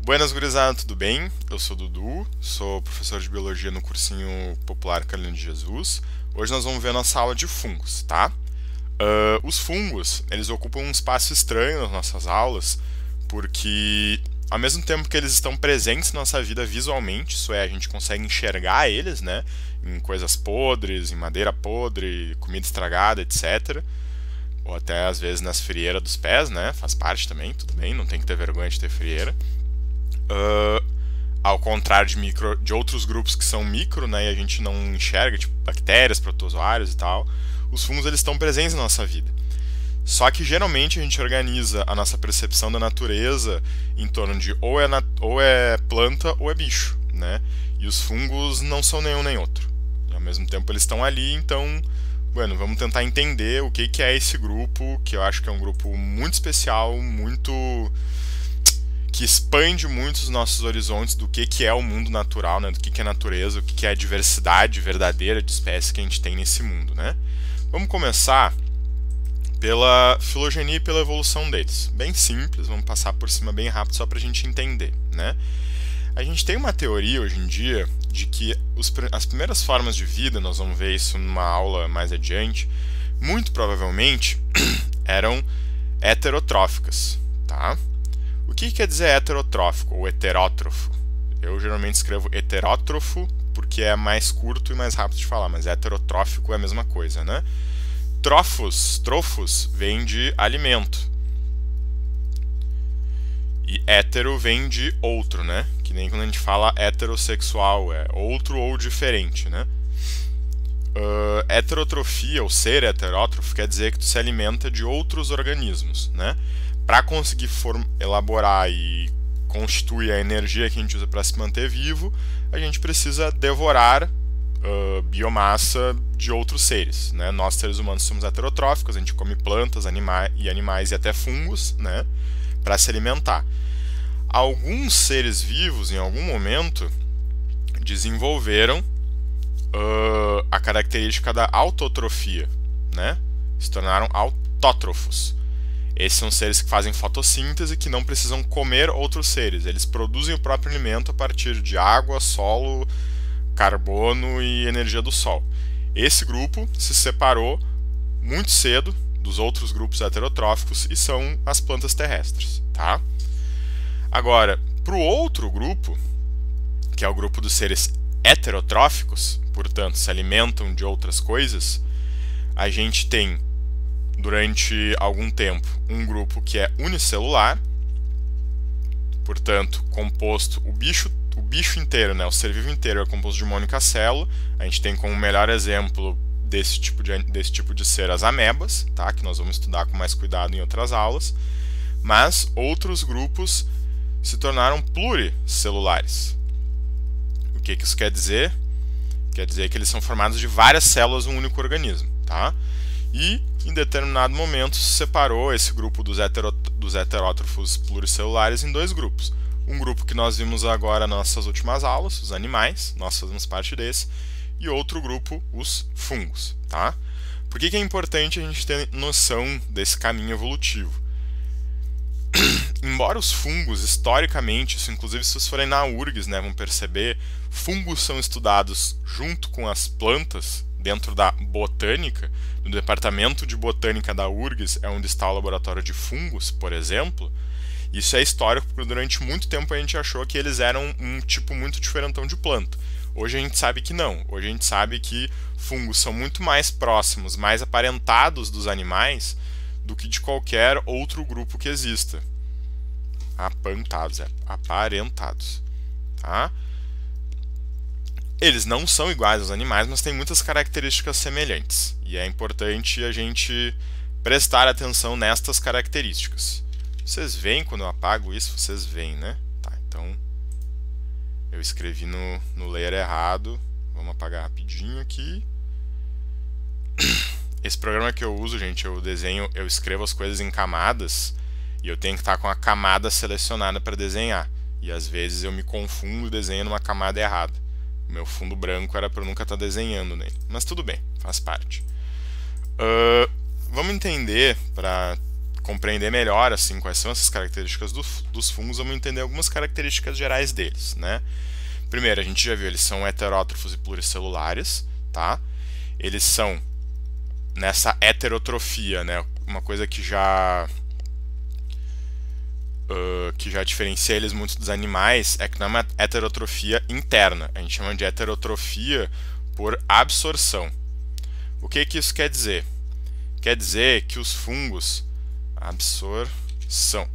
Buenas, gurizada, tudo bem? Eu sou o Dudu, sou professor de biologia no cursinho popular Carolina de Jesus. Hoje nós vamos ver a nossa aula de fungos, tá? Os fungos, eles ocupam um espaço estranho nas nossas aulas, porque ao mesmo tempo que eles estão presentes na nossa vida visualmente, isso é, a gente consegue enxergar eles, né? Em coisas podres, em madeira podre, comida estragada, etc. Ou até às vezes nas frieiras dos pés, né? Faz parte também, tudo bem, não tem que ter vergonha de ter frieira. Ao contrário de outros grupos que são micro, né, e a gente não enxerga, tipo bactérias, protozoários e tal, os fungos eles estão presentes na nossa vida. Só que geralmente a gente organiza a nossa percepção da natureza em torno de ou é planta ou é bicho, né? E os fungos não são nenhum nem outro. E ao mesmo tempo eles estão ali, então, bueno, vamos tentar entender o que é esse grupo, que eu acho que é um grupo muito especial, que expande muito os nossos horizontes do que é o mundo natural, né? Do que é natureza, o que é a diversidade verdadeira de espécies que a gente tem nesse mundo, né? Vamos começar pela filogenia e pela evolução deles. Bem simples, vamos passar por cima bem rápido só para a gente entender, né? A gente tem uma teoria hoje em dia de que as primeiras formas de vida, nós vamos ver isso numa aula mais adiante, muito provavelmente eram heterotróficas, tá? O que quer dizer heterotrófico ou heterótrofo? Eu geralmente escrevo heterótrofo porque é mais curto e mais rápido de falar, mas heterotrófico é a mesma coisa, né? Trofos vem de alimento. E hétero vem de outro, né? Que nem quando a gente fala heterossexual, é outro ou diferente, né? Heterotrofia, ou ser heterótrofo, quer dizer que tu se alimenta de outros organismos, né? Para conseguir elaborar e constituir a energia que a gente usa para se manter vivo, a gente precisa devorar biomassa de outros seres, né? Nós, seres humanos, somos heterotróficos, a gente come plantas, animais e até fungos, né? Para se alimentar. Alguns seres vivos, em algum momento, desenvolveram a característica da autotrofia, né? Se tornaram autótrofos. Esses são seres que fazem fotossíntese, que não precisam comer outros seres. Eles produzem o próprio alimento a partir de água, solo, carbono e energia do sol. Esse grupo se separou muito cedo dos outros grupos heterotróficos e são as plantas terrestres, tá? Agora, para o outro grupo, que é o grupo dos seres heterotróficos, portanto, se alimentam de outras coisas, a gente tem durante algum tempo um grupo que é unicelular, portanto, composto, o bicho inteiro, né, o ser vivo inteiro é composto de uma única célula. A gente tem como melhor exemplo desse tipo de ser as amebas, tá, que nós vamos estudar com mais cuidado em outras aulas, mas outros grupos se tornaram pluricelulares. O que isso quer dizer? Quer dizer que eles são formados de várias células num único organismo, tá? E, em determinado momento, se separou esse grupo dos heterótrofos pluricelulares em dois grupos. Um grupo que nós vimos agora nas nossas últimas aulas, os animais, nós fazemos parte desse, e outro grupo, os fungos, tá? Por que é importante a gente ter noção desse caminho evolutivo? Embora os fungos, historicamente, isso inclusive se vocês forem na URGS, né, vão perceber, fungos são estudados junto com as plantas dentro da botânica. No departamento de botânica da URGS é onde está o laboratório de fungos, por exemplo. Isso é histórico porque durante muito tempo a gente achou que eles eram um tipo muito diferentão de planta. Hoje a gente sabe que não. Hoje a gente sabe que fungos são muito mais próximos, mais aparentados dos animais do que de qualquer outro grupo que exista. Aparentados, tá? Eles não são iguais aos animais, mas têm muitas características semelhantes. E é importante a gente prestar atenção nestas características. Vocês veem quando eu apago isso? Vocês veem, né? Tá, então eu escrevi no layer errado. Vamos apagar rapidinho aqui. Esse programa que eu uso, gente, eu escrevo as coisas em camadas e eu tenho que estar com a camada selecionada para desenhar. E às vezes eu me confundo e desenho numa camada errada. O meu fundo branco era para eu nunca estar desenhando nele. Mas tudo bem, faz parte. Vamos entender, para compreender melhor assim quais são essas características dos fungos, vamos entender algumas características gerais deles, né? Primeiro, a gente já viu, eles são heterótrofos e pluricelulares, tá? Eles são nessa heterotrofia, né? Uma coisa que já diferencia eles muito dos animais é que não é uma heterotrofia interna. A gente chama de heterotrofia por absorção. O que isso quer dizer? Quer dizer que os fungos... Absorção.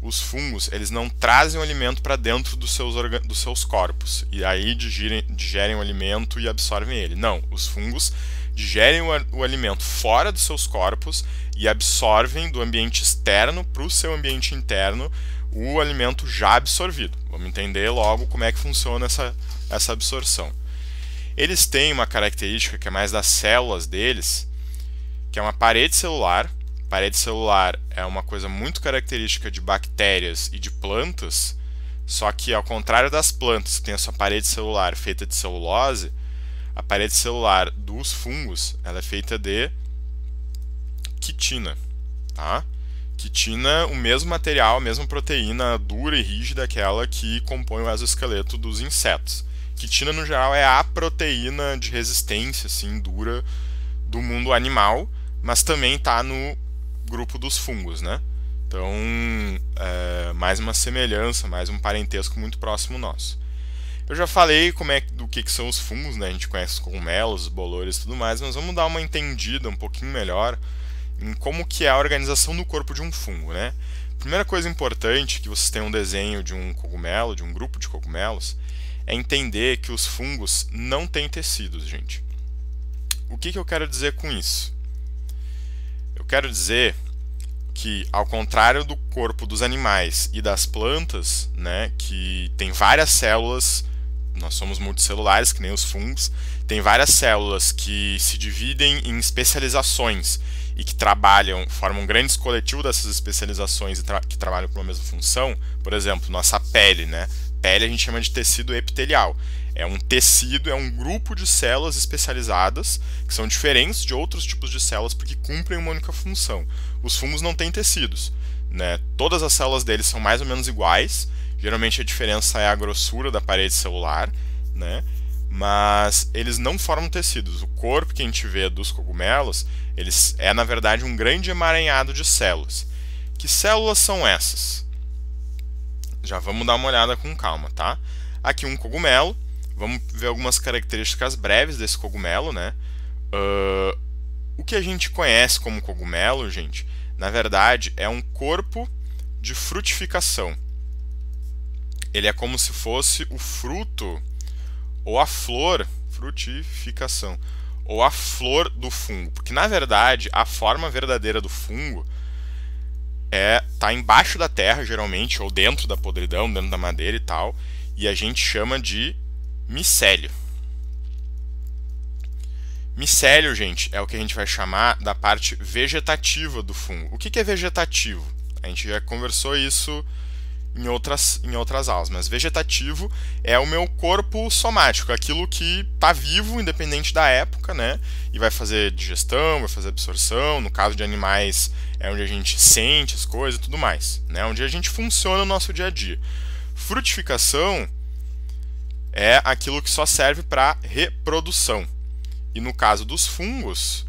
Os fungos, eles não trazem o alimento para dentro dos seus corpos e aí digerem o alimento e absorvem ele. Não, os fungos digerem o alimento fora dos seus corpos e absorvem do ambiente externo para o seu ambiente interno o alimento já absorvido. Vamos entender logo como é que funciona essa absorção. Eles têm uma característica que é mais das células deles, que é uma parede celular. Parede celular é uma coisa muito característica de bactérias e de plantas, só que ao contrário das plantas que tem a sua parede celular feita de celulose, a parede celular dos fungos ela é feita de quitina, tá? Quitina, o mesmo material, a mesma proteína dura e rígida, aquela que compõe o exoesqueleto dos insetos. Quitina, no geral, é a proteína de resistência assim, dura do mundo animal, mas também está no grupo dos fungos, né? Então, mais uma semelhança, mais um parentesco muito próximo nosso. Eu já falei do que são os fungos, né? A gente conhece os cogumelos, os bolores e tudo mais, mas vamos dar uma entendida um pouquinho melhor em como que é a organização do corpo de um fungo, né? Primeira coisa importante, que vocês tenham um desenho de um cogumelo, de um grupo de cogumelos, é entender que os fungos não têm tecidos, gente. O que eu quero dizer com isso? Eu quero dizer que, ao contrário do corpo dos animais e das plantas, né, que tem várias células, nós somos multicelulares, que nem os fungos, tem várias células que se dividem em especializações e que formam grandes coletivos dessas especializações que trabalham com a mesma função. Por exemplo, nossa pele, né? Pele a gente chama de tecido epitelial. É um tecido, é um grupo de células especializadas que são diferentes de outros tipos de células porque cumprem uma única função. Os fungos não têm tecidos, né? Todas as células deles são mais ou menos iguais. Geralmente a diferença é a grossura da parede celular, né? Mas eles não formam tecidos. O corpo que a gente vê dos cogumelos, é na verdade um grande emaranhado de células. Que células são essas? Já vamos dar uma olhada com calma, tá? Aqui um cogumelo. Vamos ver algumas características breves desse cogumelo, né? O que a gente conhece como cogumelo, gente, na verdade é um corpo de frutificação. Ele é como se fosse o fruto ou a flor, frutificação, ou a flor do fungo. Porque na verdade a forma verdadeira do fungo tá embaixo da terra, geralmente, ou dentro da podridão, dentro da madeira e tal, e a gente chama de micélio. Micélio, gente, é o que a gente vai chamar da parte vegetativa do fungo. O que é vegetativo? A gente já conversou isso em outras aulas, mas vegetativo é o meu corpo somático, aquilo que está vivo, independente da época, né? E vai fazer digestão, vai fazer absorção. No caso de animais, é onde a gente sente as coisas e tudo mais, né? Onde a gente funciona no nosso dia a dia. Frutificação é aquilo que só serve para reprodução. E no caso dos fungos,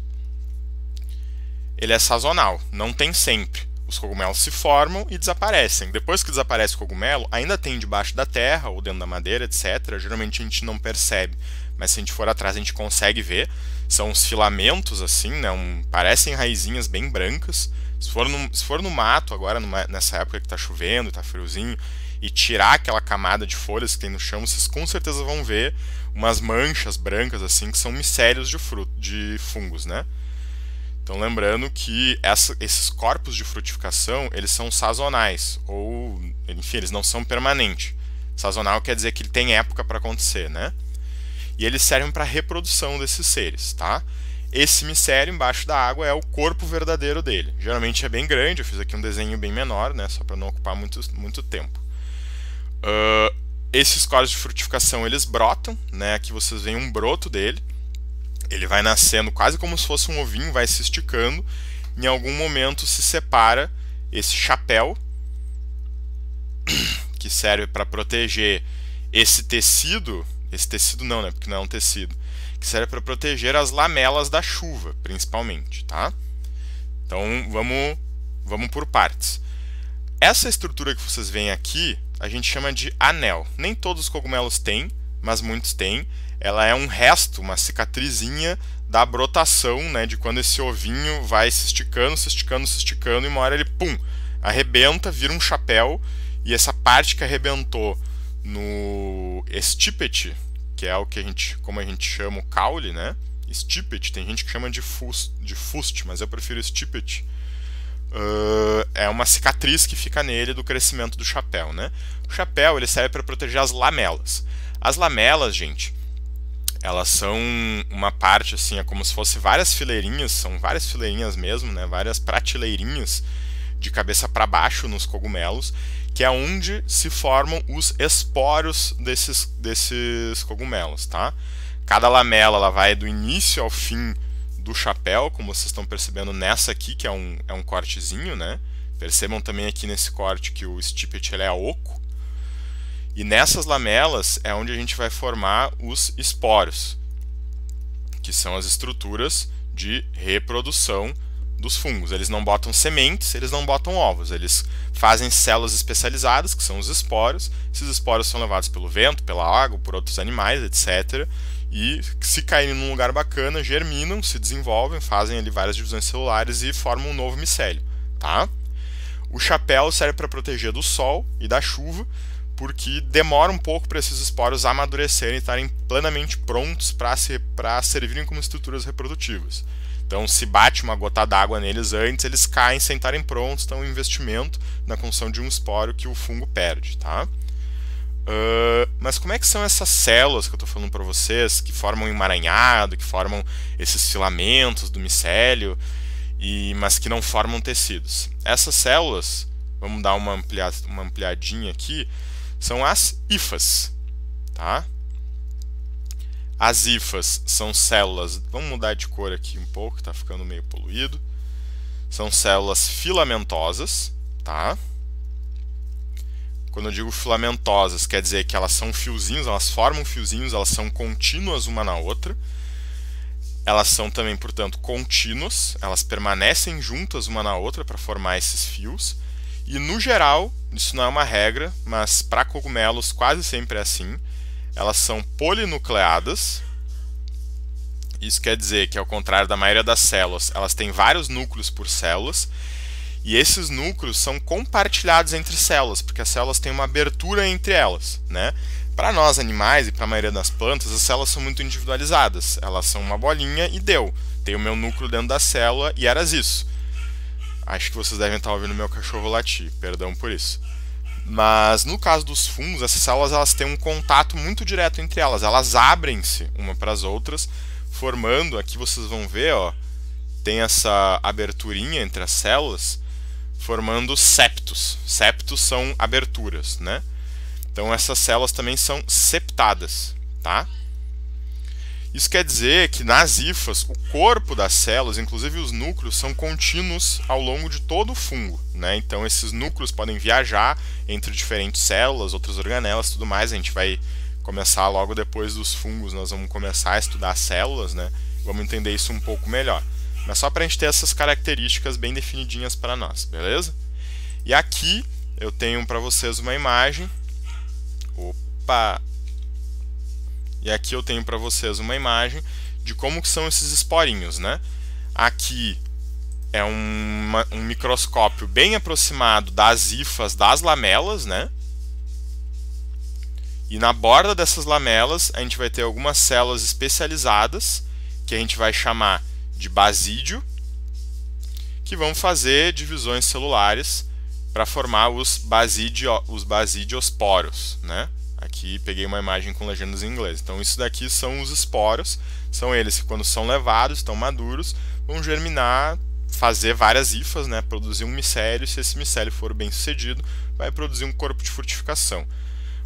ele é sazonal, não tem sempre. Os cogumelos se formam e desaparecem. Depois que desaparece o cogumelo, ainda tem debaixo da terra ou dentro da madeira, etc. Geralmente a gente não percebe, mas se a gente for atrás a gente consegue ver. São uns filamentos assim, né? Parecem raizinhas bem brancas. Se for no mato agora, nessa época que está chovendo, está friozinho, e tirar aquela camada de folhas que tem no chão, vocês com certeza vão ver umas manchas brancas assim que são micélios de fungos, né? Então lembrando que esses corpos de frutificação, eles são sazonais, ou enfim, eles não são permanentes. Sazonal quer dizer que ele tem época para acontecer, né? E eles servem para a reprodução desses seres, tá? Esse micélio embaixo da água é o corpo verdadeiro dele. Geralmente é bem grande, eu fiz aqui um desenho bem menor, né? Só para não ocupar muito tempo. Esses corpos de frutificação, eles brotam, né? Aqui vocês veem um broto dele. Ele vai nascendo quase como se fosse um ovinho, vai se esticando, em algum momento se separa esse chapéu, que serve para proteger esse tecido não, né, porque não é um tecido, que serve para proteger as lamelas da chuva, principalmente, tá? Então vamos por partes. Essa estrutura que vocês veem aqui, a gente chama de anel. Nem todos os cogumelos têm, mas muitos têm. Ela é um resto, uma cicatrizinha da brotação, né, de quando esse ovinho vai se esticando, se esticando, se esticando, e uma hora ele, pum, arrebenta, vira um chapéu, e essa parte que arrebentou no stipete, que é o que como a gente chama o caule, né? Stipete, tem gente que chama de fuste, mas eu prefiro stipete. É uma cicatriz que fica nele do crescimento do chapéu, né? O chapéu ele serve para proteger as lamelas. As lamelas, gente, elas são uma parte assim, é como se fosse várias fileirinhas, são várias fileirinhas mesmo, né? Várias prateleirinhas de cabeça para baixo nos cogumelos, que é onde se formam os esporos desses cogumelos, tá? Cada lamela ela vai do início ao fim do chapéu, como vocês estão percebendo nessa aqui, que é um cortezinho, né? Percebam também aqui nesse corte que o stipete ele é oco. E nessas lamelas é onde a gente vai formar os esporos, que são as estruturas de reprodução dos fungos. Eles não botam sementes, eles não botam ovos, eles fazem células especializadas, que são os esporos. Esses esporos são levados pelo vento, pela água, por outros animais, etc. E se caírem num lugar bacana, germinam, se desenvolvem, fazem ali várias divisões celulares e formam um novo micélio, tá? O chapéu serve para proteger do sol e da chuva, porque demora um pouco para esses esporos amadurecerem e estarem plenamente prontos para servirem como estruturas reprodutivas. Então, se bate uma gota d'água neles antes, eles caem sem estarem prontos, então é um investimento na construção de um esporo que o fungo perde, tá? Mas como é que são essas células que eu estou falando para vocês, que formam um emaranhado, que formam esses filamentos do micélio, mas que não formam tecidos? Essas células, vamos dar uma ampliadinha aqui, são as hifas, tá? As hifas são células, vamos mudar de cor aqui um pouco, está ficando meio poluído. São células filamentosas, tá? Quando eu digo filamentosas, quer dizer que elas são fiozinhos, elas formam fiozinhos, elas são contínuas uma na outra. Elas são também, portanto, contínuas, elas permanecem juntas uma na outra para formar esses fios. E no geral, isso não é uma regra, mas para cogumelos quase sempre é assim. Elas são polinucleadas. Isso quer dizer que, ao contrário da maioria das células, elas têm vários núcleos por células. E esses núcleos são compartilhados entre células, porque as células têm uma abertura entre elas, né? Para nós animais e para a maioria das plantas, as células são muito individualizadas. Elas são uma bolinha e deu. Tem o meu núcleo dentro da célula e eras isso. Acho que vocês devem estar ouvindo meu cachorro latir, perdão por isso. Mas no caso dos fungos, essas células elas têm um contato muito direto entre elas. Elas abrem-se uma para as outras, formando, aqui vocês vão ver, ó, tem essa aberturinha entre as células, formando septos. Septos são aberturas, né? Então essas células também são septadas, tá? Isso quer dizer que nas hifas, o corpo das células, inclusive os núcleos, são contínuos ao longo de todo o fungo, né? Então esses núcleos podem viajar entre diferentes células, outras organelas, tudo mais. A gente vai começar logo depois dos fungos, nós vamos começar a estudar células, né? Vamos entender isso um pouco melhor. Mas só para a gente ter essas características bem definidinhas para nós, beleza? E aqui eu tenho para vocês uma imagem. Opa! E aqui eu tenho para vocês uma imagem de como que são esses esporinhos, né? Aqui é um microscópio bem aproximado das hifas das lamelas, né? E na borda dessas lamelas a gente vai ter algumas células especializadas, que a gente vai chamar de basídio, que vão fazer divisões celulares para formar os basidiosporos, né? Aqui peguei uma imagem com legendas em inglês. Então isso daqui são os esporos, são eles que quando são levados, estão maduros, vão germinar, fazer várias hifas, né? Produzir um micélio, se esse micélio for bem sucedido, vai produzir um corpo de frutificação.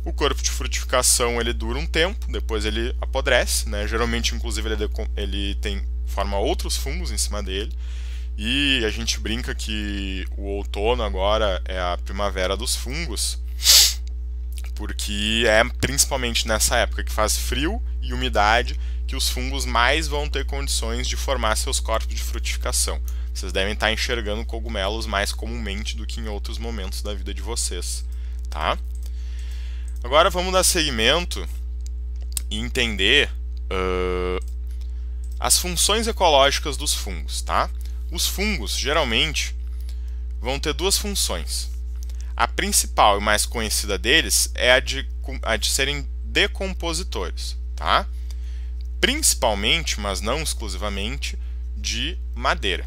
O corpo de frutificação ele dura um tempo, depois ele apodrece, né? Geralmente, inclusive, ele forma outros fungos em cima dele. E a gente brinca que o outono agora é a primavera dos fungos, porque é principalmente nessa época que faz frio e umidade que os fungos mais vão ter condições de formar seus corpos de frutificação. Vocês devem estar enxergando cogumelos mais comumente do que em outros momentos da vida de vocês, tá? Agora vamos dar seguimento e entender as funções ecológicas dos fungos, tá? Os fungos, geralmente, vão ter duas funções. A principal e mais conhecida deles é a de serem decompositores, tá? Principalmente, mas não exclusivamente, de madeira.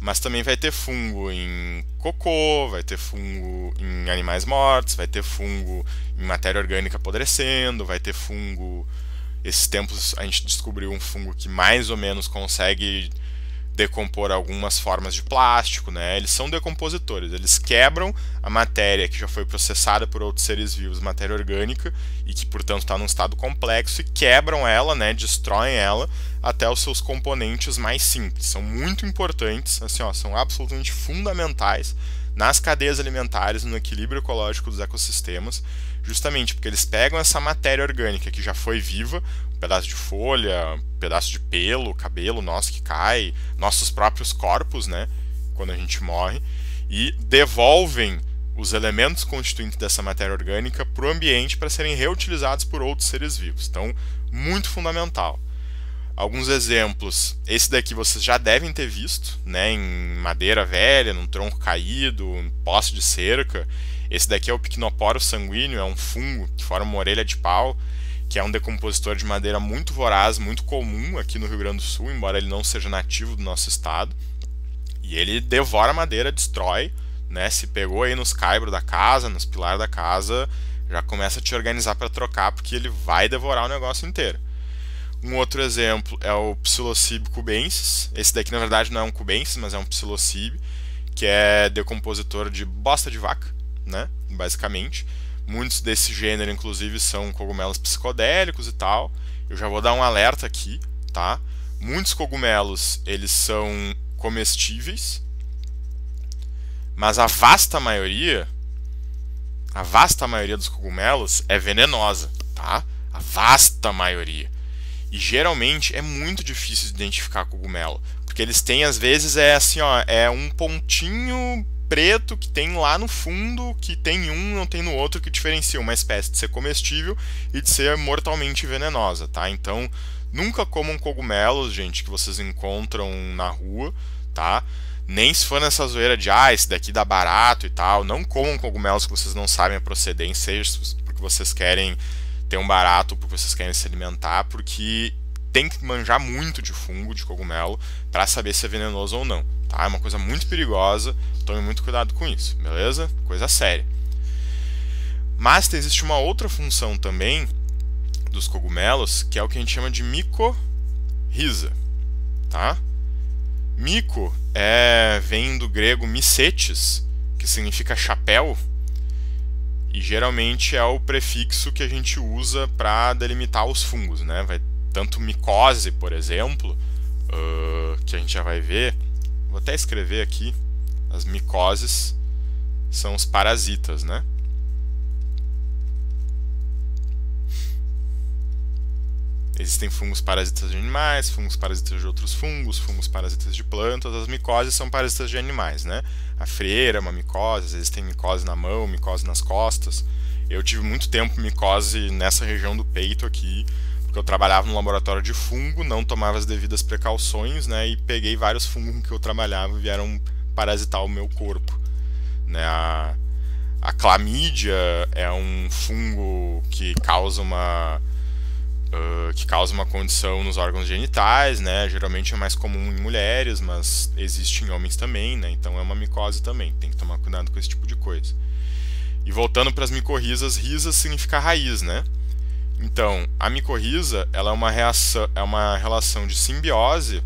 Mas também vai ter fungo em cocô, vai ter fungo em animais mortos, vai ter fungo em matéria orgânica apodrecendo, vai ter fungo... Esses tempos a gente descobriu um fungo que mais ou menos consegue decompor algumas formas de plástico, né? Eles são decompositores, eles quebram a matéria que já foi processada por outros seres vivos, matéria orgânica, e que portanto está num estado complexo, e quebram ela, né? Destroem ela até os seus componentes mais simples. São muito importantes, assim, ó, são absolutamente fundamentais nas cadeias alimentares, no equilíbrio ecológico dos ecossistemas, justamente porque eles pegam essa matéria orgânica que já foi viva, um pedaço de folha, um pedaço de pelo, cabelo nosso que cai, nossos próprios corpos, né, quando a gente morre, e devolvem os elementos constituintes dessa matéria orgânica para o ambiente para serem reutilizados por outros seres vivos. Então, muito fundamental. Alguns exemplos, esse daqui vocês já devem ter visto, né, em madeira velha, num tronco caído, em poste de cerca. Esse daqui é o Pycnoporo sanguíneo, é um fungo que forma uma orelha de pau, que é um decompositor de madeira muito voraz, muito comum aqui no Rio Grande do Sul, embora ele não seja nativo do nosso estado. E ele devora a madeira, destrói, né, se pegou aí nos caibros da casa, nos pilares da casa, já começa a te organizar para trocar, porque ele vai devorar o negócio inteiro. Um outro exemplo é o Psilocybe cubensis. Esse daqui na verdade não é um cubensis, mas é um Psilocybe, que é decompositor de bosta de vaca, né, basicamente. Muitos desse gênero, inclusive, são cogumelos psicodélicos e tal. Eu já vou dar um alerta aqui, tá? Muitos cogumelos, eles são comestíveis, mas a vasta maioria dos cogumelos é venenosa, tá? A vasta maioria. E geralmente é muito difícil de identificar cogumelo, porque eles têm, às vezes, assim, ó, é um pontinho preto que tem lá no fundo, que tem um, não tem no outro, que diferencia uma espécie de ser comestível e de ser mortalmente venenosa, tá? Então, nunca comam cogumelos, gente, que vocês encontram na rua, tá? Nem se for nessa zoeira de, esse daqui dá barato e tal. Não comam cogumelos que vocês não sabem a procedência, seja porque vocês querem ter um barato ou porque vocês querem se alimentar, porque tem que manjar muito de fungo, de cogumelo, para saber se é venenoso ou não, tá? É uma coisa muito perigosa, tome muito cuidado com isso, beleza? Coisa séria. Mas existe uma outra função também dos cogumelos, que é o que a gente chama de micorriza, tá? Mico vem do grego mycetes, que significa chapéu, e geralmente é o prefixo que a gente usa para delimitar os fungos, né? Tanto micose, por exemplo, que a gente já vai ver. Vou até escrever aqui. As micoses são os parasitas, né? Existem fungos parasitas de animais, fungos parasitas de outros fungos parasitas de plantas. As micoses são parasitas de animais, né? A frieira é uma micose, às vezes tem micose na mão, micose nas costas. Eu tive muito tempo micose nessa região do peito aqui, porque eu trabalhava no laboratório de fungo, não tomava as devidas precauções, né? E peguei vários fungos com que eu trabalhava e vieram parasitar o meu corpo, né? A clamídia é um fungo que causa uma condição nos órgãos genitais, né? Geralmente é mais comum em mulheres, mas existe em homens também, né? Então é uma micose também, tem que tomar cuidado com esse tipo de coisa. E voltando para as micorrizas, riza significa raiz, né? Então, a micorriza, ela é uma relação de simbiose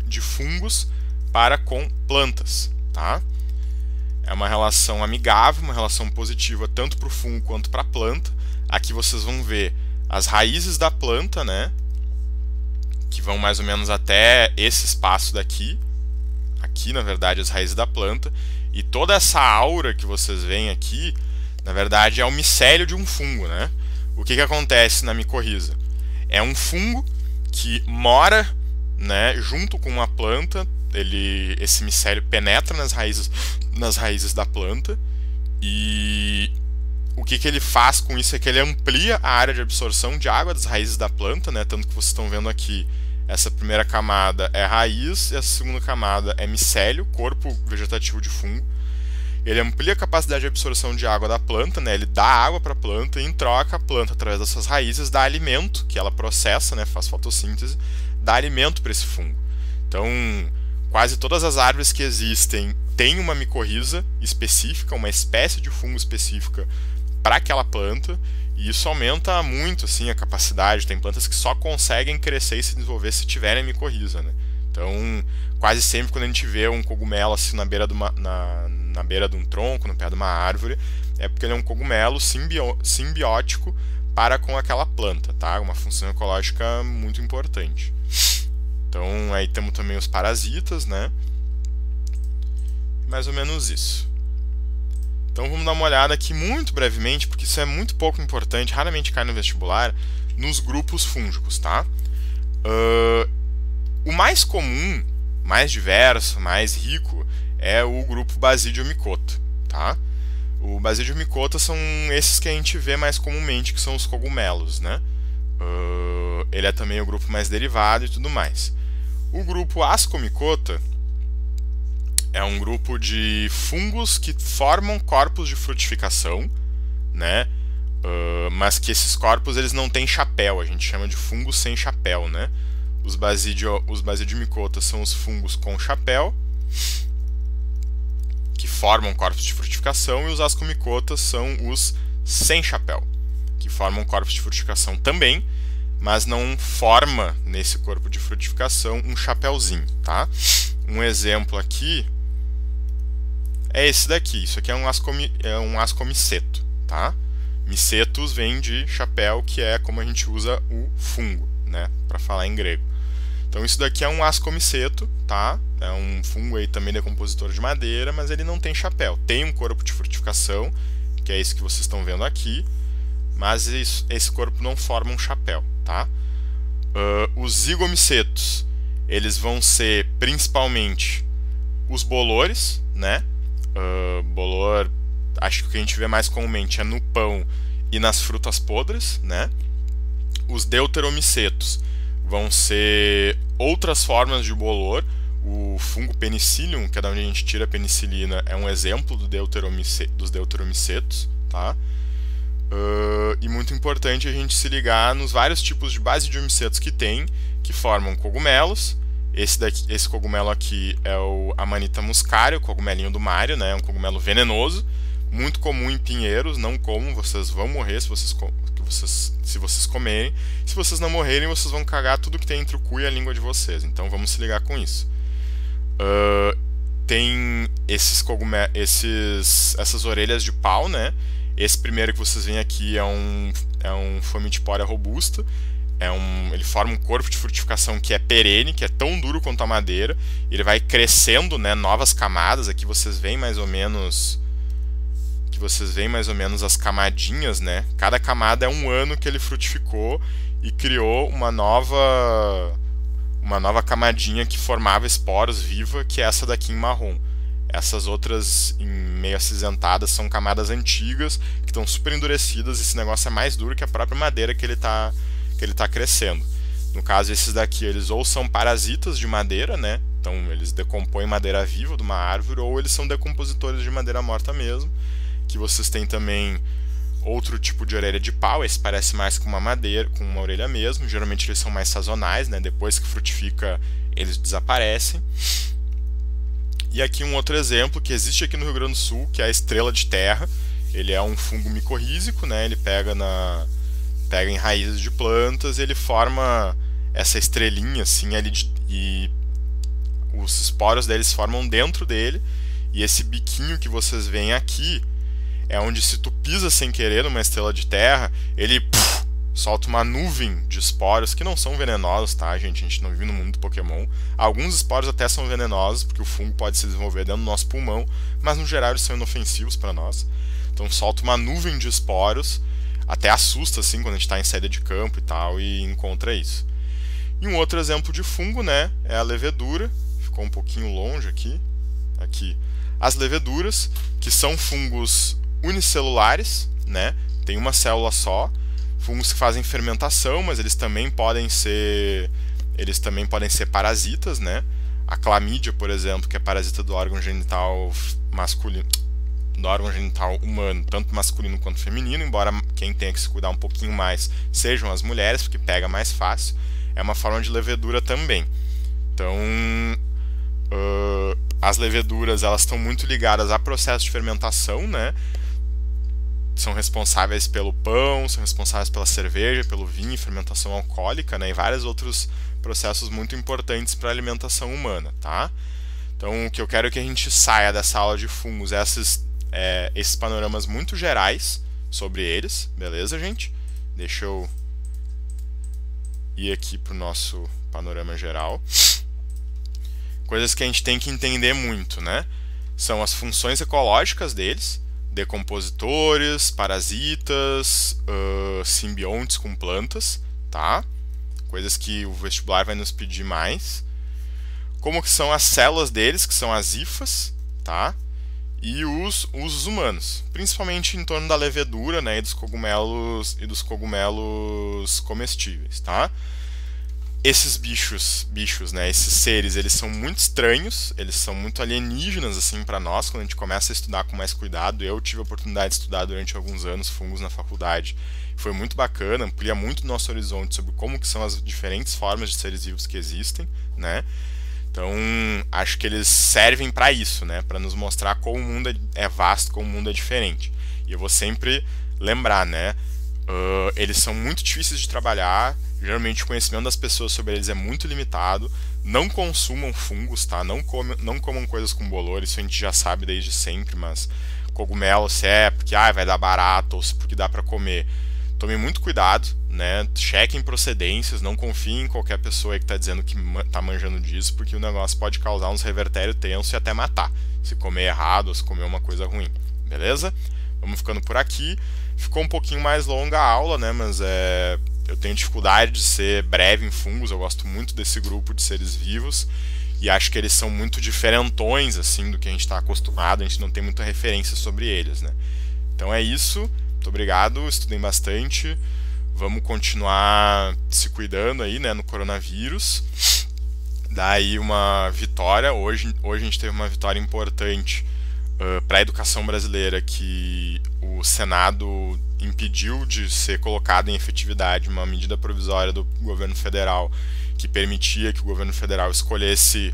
de fungos para com plantas, tá? É uma relação amigável, uma relação positiva tanto para o fungo quanto para a planta. Aqui vocês vão ver as raízes da planta, né, que vão mais ou menos até esse espaço daqui, aqui na verdade as raízes da planta, e toda essa aura que vocês veem aqui, na verdade é o micélio de um fungo, né? O que acontece na micorriza? É um fungo que mora, né, junto com uma planta, esse micélio penetra nas raízes da planta, e o que ele faz com isso é que ele amplia a área de absorção de água das raízes da planta, né? Tanto que vocês estão vendo aqui, essa primeira camada é raiz e essa segunda camada é micélio, corpo vegetativo de fungo. Ele amplia a capacidade de absorção de água da planta, né? Ele dá água para a planta e, em troca, a planta, através dessas raízes, dá alimento, que ela processa, né? Faz fotossíntese, dá alimento para esse fungo. Então, quase todas as árvores que existem têm uma micorriza específica, uma espécie de fungo específica para aquela planta, e isso aumenta muito assim, a capacidade. Tem plantas que só conseguem crescer e se desenvolver se tiverem micorriza, né? Então, quase sempre quando a gente vê um cogumelo assim na beira de um tronco, no pé de uma árvore, é porque ele é um cogumelo simbiótico para com aquela planta, tá? Uma função ecológica muito importante. Então, aí temos também os parasitas, né? Mais ou menos isso. Então vamos dar uma olhada aqui muito brevemente, porque isso é muito pouco importante, raramente cai no vestibular, nos grupos fúngicos, tá? O mais comum, mais diverso, mais rico, é o grupo Basidiomycota, tá? O Basidiomycota são esses que a gente vê mais comumente, que são os cogumelos, né? Ele é também o grupo mais derivado e tudo mais. O grupo Ascomycota é um grupo de fungos que formam corpos de frutificação, né? Mas que esses corpos eles não têm chapéu, a gente chama de fungos sem chapéu, né? Os Basidiomycota são os fungos com chapéu, que formam corpos de frutificação, e os Ascomycota são os sem chapéu, que formam corpos de frutificação também, mas não forma nesse corpo de frutificação um chapéuzinho, tá? Um exemplo aqui é esse daqui. Isso aqui é um ascomiceto, tá? Micetus vem de chapéu, que é como a gente usa o fungo, né, para falar em grego. Então isso daqui é um ascomiceto, tá? É um fungo aí também decompositor de madeira, mas ele não tem chapéu. Tem um corpo de frutificação, que é isso que vocês estão vendo aqui, mas esse corpo não forma um chapéu, tá? Os zigomicetos, eles vão ser principalmente os bolores, né? Bolor, acho que o que a gente vê mais comumente é no pão e nas frutas podres, né? Os deuteromicetos vão ser outras formas de bolor. O fungo Penicillium, que é da onde a gente tira a penicilina, é um exemplo dos deuteromicetos, tá? E muito importante a gente se ligar nos vários tipos de Basidiomycetos que tem, que formam cogumelos. Esse cogumelo aqui é o Amanita muscaria, o cogumelinho do Mário, né? É um cogumelo venenoso, muito comum em pinheiros. Não comam, vocês vão morrer se vocês comerem. Se vocês não morrerem, vocês vão cagar tudo que tem entre o cu e a língua de vocês. Então vamos se ligar com isso. Tem essas orelhas de pau, né? Esse primeiro que vocês veem aqui é um Fomitipora robusta. Ele forma um corpo de frutificação que é perene, que é tão duro quanto a madeira. Ele vai crescendo, né, novas camadas. Aqui vocês veem mais ou menos as camadinhas, né? Cada camada é um ano que ele frutificou e criou uma nova camadinha que formava esporos viva, que é essa daqui em marrom. Essas outras em meio acinzentadas são camadas antigas que estão super endurecidas. Esse negócio é mais duro que a própria madeira que ele está crescendo. No caso, esses daqui, eles ou são parasitas de madeira, né? Então eles decompõem madeira viva de uma árvore, ou eles são decompositores de madeira morta mesmo. Que vocês têm também outro tipo de orelha de pau. Esse parece mais com uma madeira, com uma orelha mesmo. Geralmente eles são mais sazonais, né? Depois que frutifica, eles desaparecem. E aqui um outro exemplo que existe aqui no Rio Grande do Sul, que é a estrela de terra. Ele é um fungo micorrízico, né? Ele pega em raízes de plantas, e ele forma essa estrelinha assim ali, e os esporos deles formam dentro dele. E esse biquinho que vocês veem aqui é onde, se tu pisa sem querer numa estrela de terra, ele solta uma nuvem de esporos que não são venenosos, tá, gente? A gente não vive no mundo do Pokémon. Alguns esporos até são venenosos, porque o fungo pode se desenvolver dentro do nosso pulmão, mas no geral eles são inofensivos para nós. Então solta uma nuvem de esporos, até assusta assim quando a gente está em saída de campo e tal e encontra isso. E um outro exemplo de fungo, né, é a levedura. Ficou um pouquinho longe aqui. Aqui. As leveduras, que são fungos unicelulares, né? Tem uma célula só. Fungos que fazem fermentação, mas eles também podem ser parasitas, né? A clamídia, por exemplo, que é parasita do órgão genital masculino, do órgão genital humano, tanto masculino quanto feminino, embora quem tenha que se cuidar um pouquinho mais sejam as mulheres, porque pega mais fácil. É uma forma de levedura também. Então, as leveduras, elas estão muito ligadas a processos de fermentação, né? São responsáveis pelo pão, são responsáveis pela cerveja, pelo vinho, fermentação alcoólica, né? E vários outros processos muito importantes para a alimentação humana, tá? Então, o que eu quero é que a gente saia dessa aula de fungos, esses panoramas muito gerais sobre eles, beleza, gente? Deixa eu ir aqui para o nosso panorama geral. Coisas que a gente tem que entender muito, né? São as funções ecológicas deles, decompositores, parasitas, simbiontes com plantas, tá? Coisas que o vestibular vai nos pedir mais. Como que são as células deles, que são as hifas, tá? E os usos humanos, principalmente em torno da levedura, né, e dos cogumelos comestíveis, tá? Esses bichos, né, esses seres, eles são muito estranhos, eles são muito alienígenas assim para nós quando a gente começa a estudar com mais cuidado. Eu tive a oportunidade de estudar durante alguns anos fungos na faculdade. Foi muito bacana, amplia muito o nosso horizonte sobre como que são as diferentes formas de seres vivos que existem, né? Então, acho que eles servem para isso, né, para nos mostrar como o mundo é vasto, como o mundo é diferente. E eu vou sempre lembrar, né, eles são muito difíceis de trabalhar. Geralmente o conhecimento das pessoas sobre eles é muito limitado. Não consumam fungos, tá? Não comam coisas com bolor, isso a gente já sabe desde sempre, mas cogumelo, se é porque vai dar barato ou se porque dá para comer, tomem muito cuidado, né? Chequem procedências, não confiem em qualquer pessoa aí que está dizendo que tá manjando disso, porque o negócio pode causar uns revertérios tensos e até matar, se comer errado ou se comer uma coisa ruim, beleza? Vamos ficando por aqui. Ficou um pouquinho mais longa a aula, né? Mas eu tenho dificuldade de ser breve em fungos, eu gosto muito desse grupo de seres vivos e acho que eles são muito diferentões assim do que a gente está acostumado, a gente não tem muita referência sobre eles, né? Então é isso, muito obrigado, estudem bastante, vamos continuar se cuidando aí, né, no coronavírus. Daí uma vitória, hoje a gente teve uma vitória importante para a educação brasileira, que o Senado impediu de ser colocada em efetividade uma medida provisória do governo federal que permitia que o governo federal escolhesse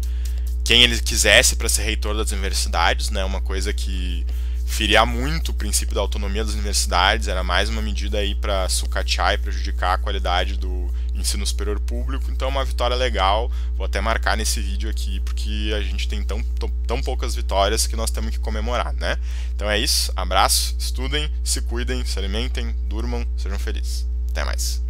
quem ele quisesse para ser reitor das universidades, né? Uma coisa que feria muito o princípio da autonomia das universidades, era mais uma medida aí para sucatear e prejudicar a qualidade do ensino superior público. Então é uma vitória legal, vou até marcar nesse vídeo aqui, porque a gente tem tão poucas vitórias que nós temos que comemorar, né? Então é isso, abraço, estudem, se cuidem, se alimentem, durmam, sejam felizes. Até mais.